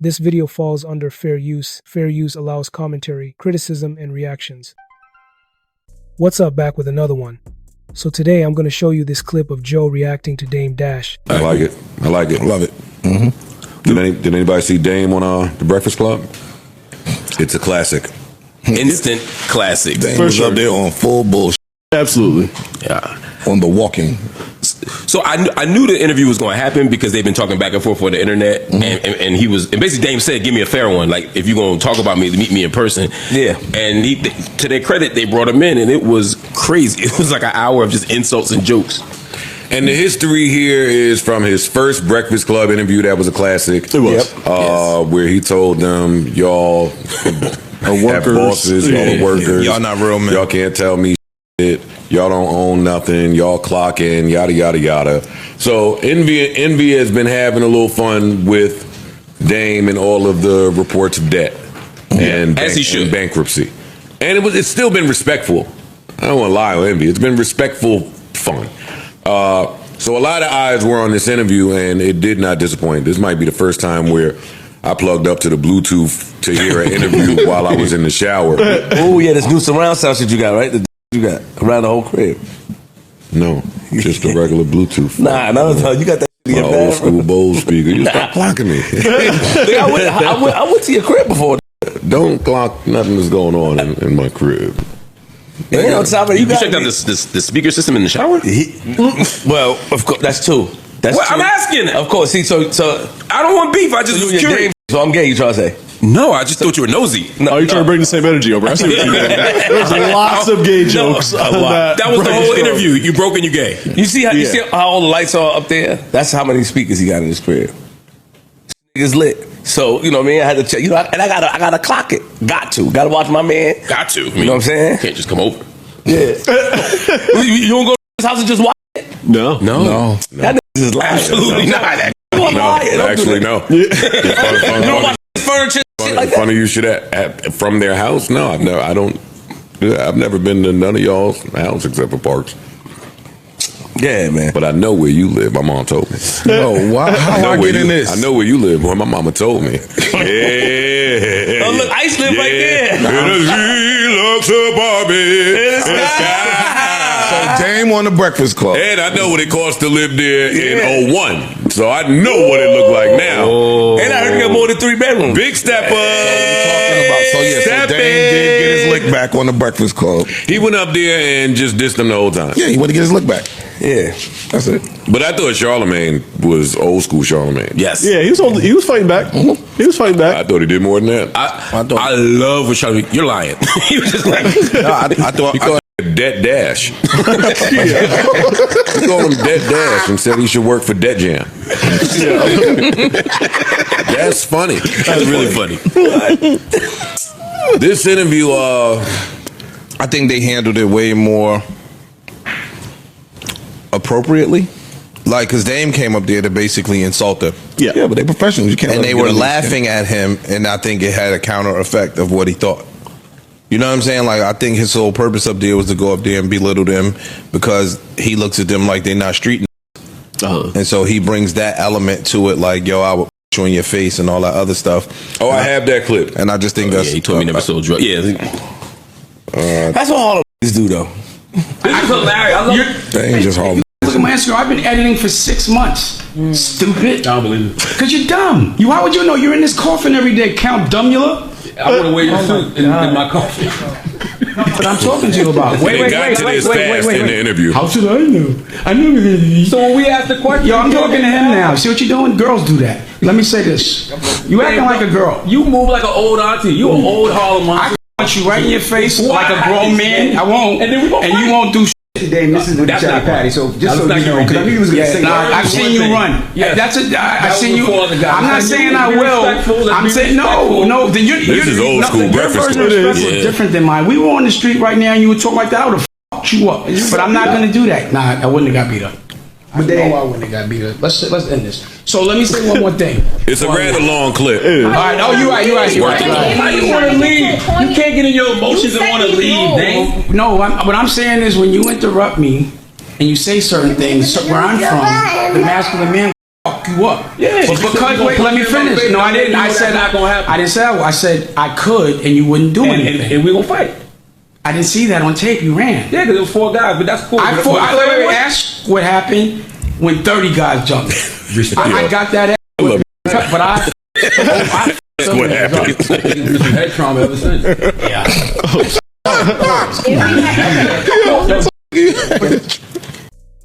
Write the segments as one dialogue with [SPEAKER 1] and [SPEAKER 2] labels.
[SPEAKER 1] This video falls under fair use. Fair use allows commentary, criticism, and reactions. What's up, back with another one. So today I'm going to show you this clip of Joe reacting to Dame Dash.
[SPEAKER 2] I like it. I like it. Love it. Mm-hmm. Did anybody see Dame on The Breakfast Club? It's a classic.
[SPEAKER 3] Instant classic.
[SPEAKER 4] Dame was up there on full bullshit.
[SPEAKER 5] Absolutely.
[SPEAKER 3] Yeah.
[SPEAKER 4] On the walking.
[SPEAKER 3] So I knew the interview was going to happen because they've been talking back and forth on the internet, and he was, and basically Dame said, "Give me a fair one. Like, if you're going to talk about me, meet me in person." Yeah. And to their credit, they brought him in, and it was crazy. It was like an hour of just insults and jokes.
[SPEAKER 2] And the history here is from his first Breakfast Club interview. That was a classic.
[SPEAKER 5] It was.
[SPEAKER 2] Where he told them, "Y'all have bosses, y'all are workers.
[SPEAKER 4] Y'all not real men.
[SPEAKER 2] Y'all can't tell me shit. Y'all don't own nothing. Y'all clock in, yada, yada, yada." So Envy has been having a little fun with Dame and all of the reports of debt and,
[SPEAKER 3] as he should,
[SPEAKER 2] and bankruptcy. And it's still been respectful. I don't want to lie on Envy. It's been respectful fun. So a lot of eyes were on this interview, and it did not disappoint. This might be the first time where I plugged up to the Bluetooth to hear an interview while I was in the shower.
[SPEAKER 6] Oh yeah, this new surround sound shit you got, right? You got around the whole crib.
[SPEAKER 2] No, just a regular Bluetooth.
[SPEAKER 6] Nah, no, you got that.
[SPEAKER 2] My old school Bose speaker. You stop clocking me.
[SPEAKER 6] I went to your crib before.
[SPEAKER 2] Don't clock nothing that's going on in my crib.
[SPEAKER 6] Yeah, on top of
[SPEAKER 3] You checked out the speaker system in the shower?
[SPEAKER 6] Well, of course, that's two. That's
[SPEAKER 3] what?
[SPEAKER 6] two.
[SPEAKER 3] I'm asking.
[SPEAKER 6] Of course. See, so
[SPEAKER 3] I don't want beef. I just was curious.
[SPEAKER 6] So I'm gay. You trying to say?
[SPEAKER 3] No, I just thought you were nosy.
[SPEAKER 5] No, you're trying to bring the same energy over. I see what you're doing. There's lots of gay jokes.
[SPEAKER 3] That was the whole interview. You broke and you gay.
[SPEAKER 6] You see how all the lights are up there? That's how many speakers he got in his crib. It's lit. So, you know what I mean? I had to check, and I gotta clock it. Gotta watch my man.
[SPEAKER 3] Got to.
[SPEAKER 6] You know what I'm saying?
[SPEAKER 3] Can't just come over.
[SPEAKER 6] Yeah. You don't go to his house and just watch it?
[SPEAKER 3] No.
[SPEAKER 6] That nigga is lying.
[SPEAKER 3] Absolutely not.
[SPEAKER 2] Actually, no.
[SPEAKER 6] You don't watch furniture, shit like that?
[SPEAKER 2] Funny you should have from their house? No, I've never been to none of y'all's house except for Parks.
[SPEAKER 6] Yeah, man.
[SPEAKER 2] But I know where you live. My mom told me.
[SPEAKER 4] No, how I get in this?
[SPEAKER 2] I know where you live, boy. My mama told me.
[SPEAKER 6] Yeah. Oh, look, Ice live right there.
[SPEAKER 4] So Dame on The Breakfast Club.
[SPEAKER 2] And I know what it cost to live there in 01. So I know what it looked like now.
[SPEAKER 6] And I heard he got more than 3 bedrooms.
[SPEAKER 2] Big step up.
[SPEAKER 4] So Dame did get his lick back on The Breakfast Club.
[SPEAKER 2] He went up there and just dissed him the whole time.
[SPEAKER 4] Yeah, he went to get his lick back.
[SPEAKER 6] Yeah,
[SPEAKER 4] that's it.
[SPEAKER 2] But I thought Charlemagne was old school Charlemagne.
[SPEAKER 3] Yes.
[SPEAKER 5] Yeah, he was fighting back. He was fighting back.
[SPEAKER 2] I thought he did more than that.
[SPEAKER 3] I love what Charlemagne. You're lying. He was just like,
[SPEAKER 4] no, I thought
[SPEAKER 2] he called him Debt Dash. He called him Debt Dash and said he should work for Debt Jam. That's funny.
[SPEAKER 3] That's really funny.
[SPEAKER 2] This interview,
[SPEAKER 4] I think they handled it way more appropriately. Like, because Dame came up there to basically insult them.
[SPEAKER 5] Yeah,
[SPEAKER 4] but they professionals. You can't. And they were laughing
[SPEAKER 5] at
[SPEAKER 4] at him, and I think it had a counter effect of what he thought. You know what I'm saying? Like, I think his whole purpose up there was to go up there and belittle them because he looks at them like they're not street. And so he brings that element to it, like, yo, I would put you in your face and all that other stuff.
[SPEAKER 2] I have that clip.
[SPEAKER 4] And I just think that's...
[SPEAKER 3] Yeah, he told me never sold drugs. Yeah.
[SPEAKER 6] That's what all the do, though.
[SPEAKER 3] This is hilarious. I love
[SPEAKER 4] Dame just Harlem.
[SPEAKER 7] Look at my Instagram. I've been editing for 6 months. Stupid.
[SPEAKER 5] I don't believe it.
[SPEAKER 7] Because you're dumb. How would you know? You're in this coffin every day, Count Dumbula.
[SPEAKER 5] I want to wear your suit in my coffin.
[SPEAKER 7] But I'm talking to you about.
[SPEAKER 2] Wait, in the interview.
[SPEAKER 7] How should I know? I knew you were going to be.
[SPEAKER 5] So when we asked the question,
[SPEAKER 7] Yo, I'm talking to him now. See what you're doing? Girls do that. Let me say this. You acting like a girl.
[SPEAKER 5] You move like an old auntie. You an old Harlem auntie.
[SPEAKER 7] I punch you right in your face like a grown man. I won't. And you won't do shit. Dame, this is the Johnny Patty. So just so you know, because I knew you was going to say that. I've seen you run. Yeah, I've seen you. I'm not saying I will. I'm saying no. Then
[SPEAKER 2] this is old school breakfast.
[SPEAKER 7] Your version of respectful is different than mine. We were on the street right now, and you would talk like that. I would have fucked you up. But I'm not going to do that. Nah, I wouldn't have got beat up. But I wouldn't have got beat up. Let's end this. So let me say one more thing.
[SPEAKER 2] It's a rather long clip.
[SPEAKER 7] All right. Oh, you're right.
[SPEAKER 5] How you want to leave? You can't get in your emotions and want to leave, Dame.
[SPEAKER 7] No, what I'm saying is when you interrupt me and you say certain things, where I'm from, the masculine man fuck you up.
[SPEAKER 5] Yeah,
[SPEAKER 7] but because wait, let me finish. No, I didn't. I said
[SPEAKER 5] not gonna happen.
[SPEAKER 7] I didn't say that. I said I could, and you wouldn't do anything.
[SPEAKER 5] And we gonna fight.
[SPEAKER 7] I didn't see that on tape. You ran.
[SPEAKER 5] Yeah, because it was 4 guys, but that's cool.
[SPEAKER 7] I asked what happened when 30 guys jumped. I got that. But I
[SPEAKER 2] That's what happened.
[SPEAKER 5] Some head trauma ever since.
[SPEAKER 7] Yeah.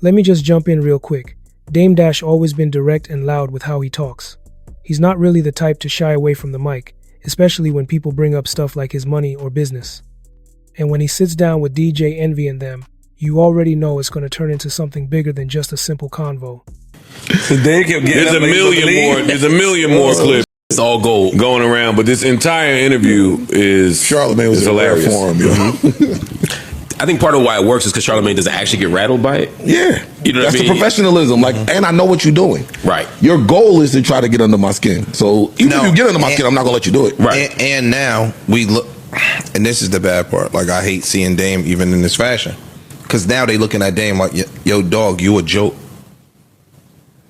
[SPEAKER 1] Let me just jump in real quick. Dame Dash always been direct and loud with how he talks. He's not really the type to shy away from the mic, especially when people bring up stuff like his money or business. And when he sits down with DJ Envy and them, you already know it's going to turn into something bigger than just a simple convo.
[SPEAKER 2] There's a million more clips.
[SPEAKER 3] It's all gold
[SPEAKER 2] going around, but this entire interview is
[SPEAKER 8] Charlamagne was
[SPEAKER 2] hilarious.
[SPEAKER 8] For him,
[SPEAKER 3] I think part of why it works is because Charlamagne doesn't actually get rattled by it.
[SPEAKER 8] Yeah,
[SPEAKER 3] you know
[SPEAKER 8] that's
[SPEAKER 3] what I mean?
[SPEAKER 8] the professionalism. Like, and I know what you're doing.
[SPEAKER 3] Right.
[SPEAKER 8] Your goal is to try to get under my skin. So even if you get under my skin, I'm not gonna let you do it.
[SPEAKER 3] Right.
[SPEAKER 4] And now we look, and this is the bad part. Like, I hate seeing Dame even in this fashion, because now they looking at Dame like, yo, dog, you a joke.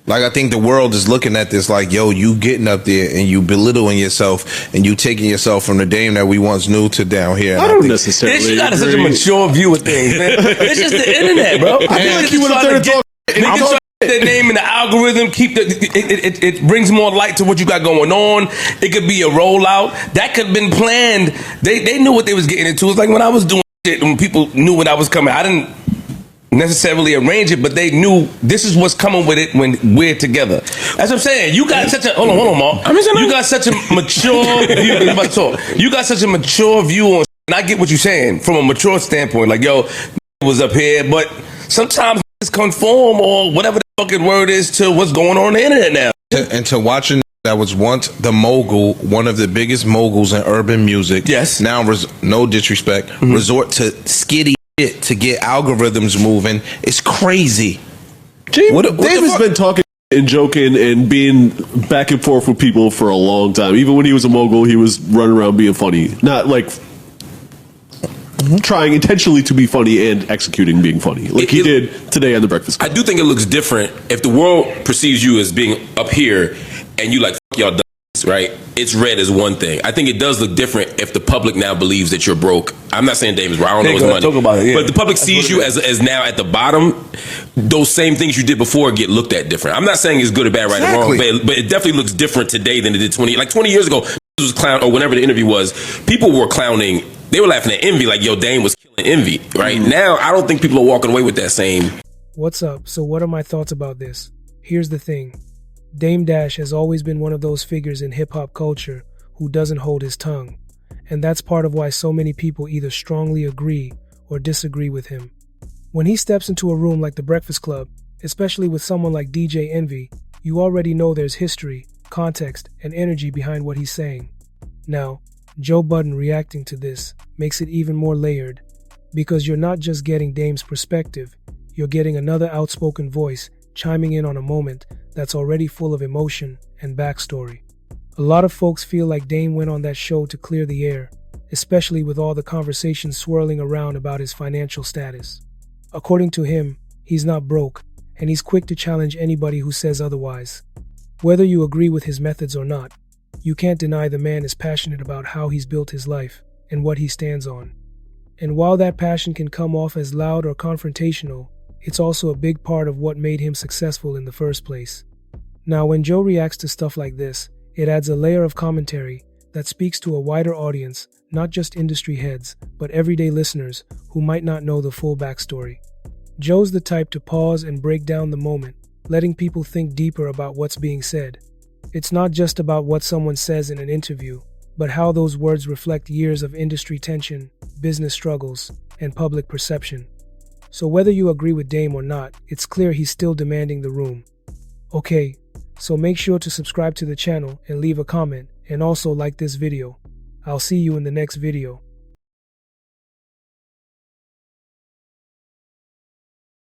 [SPEAKER 4] Like, I think the world is looking at this like, yo, you getting up there and you belittling yourself and you taking yourself from the Dame that we once knew to down here.
[SPEAKER 6] I don't necessarily. She got such a mature view of things, man. It's just the internet, bro. I feel like you went up there and talk. Niggas try to get their name in the algorithm. Keep it brings more light to what you got going on. It could be a rollout that could have been planned. They knew what they was getting into. It's like when I was doing shit, when people knew what I was coming. I didn't necessarily arrange it, but they knew this is what's coming with it when we're together. That's what I'm saying. You got such a hold on, Mark. You got such a mature view. I'm about to talk. You got such a mature view on, and I get what you're saying from a mature standpoint. Like, yo, was up here, but sometimes it's conform or whatever the fucking word is to what's going on the internet now.
[SPEAKER 4] And to watching that was once the mogul, one of the biggest moguls in urban music.
[SPEAKER 3] Yes.
[SPEAKER 4] Now, no disrespect, resort to skitty shit to get algorithms moving. It's crazy.
[SPEAKER 9] Dave has been talking and joking and being back and forth with people for a long time. Even when he was a mogul, he was running around being funny. Not like trying intentionally to be funny and executing being funny. Like he did today on The Breakfast Club.
[SPEAKER 3] I do think it looks different if the world perceives you as being up here and you like, fuck y'all, right? It's read as one thing. I think it does look different if the public now believes that you're broke. I'm not saying Dame is broke. I don't know his money.
[SPEAKER 6] Talk about it, yeah.
[SPEAKER 3] But the public sees you as now at the bottom. Those same things you did before get looked at different. I'm not saying it's good or bad, right or wrong, but it definitely looks different today than it did 20 years ago. This was clown, or whenever the interview was, people were clowning. They were laughing at Envy like, yo, Dame was killing Envy. Right now, I don't think people are walking away with that same.
[SPEAKER 1] What's up? So what are my thoughts about this? Here's the thing. Dame Dash has always been one of those figures in hip-hop culture who doesn't hold his tongue. And that's part of why so many people either strongly agree or disagree with him. When he steps into a room like The Breakfast Club, especially with someone like DJ Envy, you already know there's history, context, and energy behind what he's saying. Now, Joe Budden reacting to this makes it even more layered, because you're not just getting Dame's perspective, you're getting another outspoken voice chiming in on a moment that's already full of emotion and backstory. A lot of folks feel like Dame went on that show to clear the air, especially with all the conversations swirling around about his financial status. According to him, he's not broke, and he's quick to challenge anybody who says otherwise. Whether you agree with his methods or not, you can't deny the man is passionate about how he's built his life and what he stands on. And while that passion can come off as loud or confrontational, it's also a big part of what made him successful in the first place. Now, when Joe reacts to stuff like this, it adds a layer of commentary that speaks to a wider audience, not just industry heads, but everyday listeners who might not know the full backstory. Joe's the type to pause and break down the moment, letting people think deeper about what's being said. It's not just about what someone says in an interview, but how those words reflect years of industry tension, business struggles, and public perception. So whether you agree with Dame or not, it's clear he's still demanding the room. Okay, so make sure to subscribe to the channel and leave a comment, and also like this video. I'll see you in the next video.